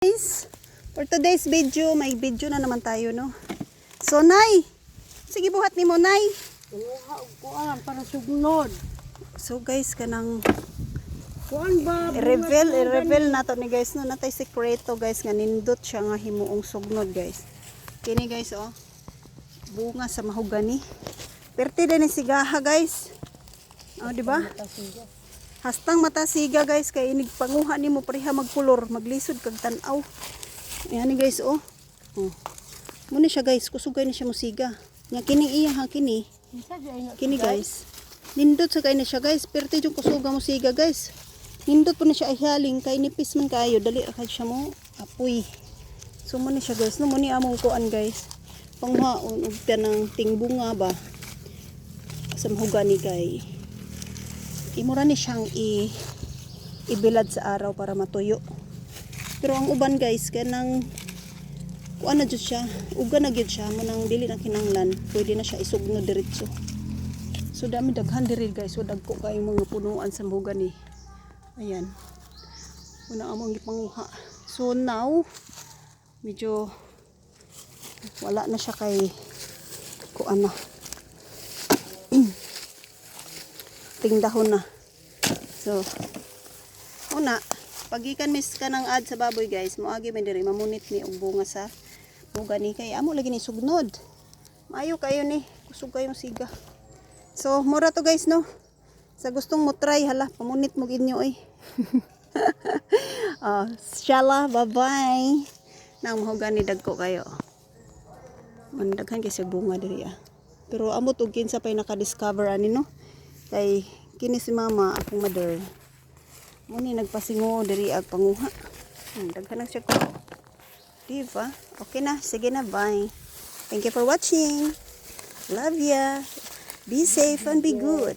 Guys, for today's video, may video na naman tayo, no? So, Nay, sige buhat ni mo, Nay. Kumuha og kuan para sugnod. So, guys, kanang Kuan ba? i-reveal nato ni guys, no? Natay sekreto, guys, nga nindot siya nga himuong sugnod, guys. Kini, guys, oh. Bunga sa mahogani. Perti din ni sigaha, guys. Oh, di ba? Hastang mata siga, guys, kay inig panguha nimo pareha magpulor, maglisod kag tan-aw. Ayan ni guys, oh. Oh. Muna siya, guys, kusugay ni siya musiga. Nya kining iya ha kini. Kini, guys. Nindot sa kay ni siya, guys. Perti yung kusuga musiga, guys. Nindot po na siya ihaling kay nipis man kayo, dali ra kay siya mo apoy. So muna siya, guys, no muni among kuan, guys. Panghaon og tanang tingbunga ba. Sa mahogani kay imura ni siyang ibilad sa araw para matuyo. Pero ang uban, guys, kanang kuan na jud siya, uga na gyud siya mo nang dili na kinanglan, pwede na siya isugno diretso. So dami daghan diri, guys, so dagko kay mga punuan sa mahogani. Ayan. Una among gipanguha. So now medyo wala na siya kay kuan na. Tingdahon na. So, una, pagikan mis ka ng ad sa baboy, guys, moagi man diri mamunit ni og bunga sa mahogani kay amo lagi ni sugnod. Maayo kayo ni, kusog kayong siga. So, mura to, guys, no. Sa gustong mo try, hala, pamunit mo ginyo oy. Shala, bye-bye. Nang mahogani dagko kayo. Mandaghan kasi bunga diri ah. Pero amot og kinsa pay naka-discover ani, no. Kay kini si mama akong mother. Muni nagpasingo diri ag panguha. Daghan na siya ko. Diba? Okay na, sige na, bye. Thank you for watching. Love ya. Be safe and be good.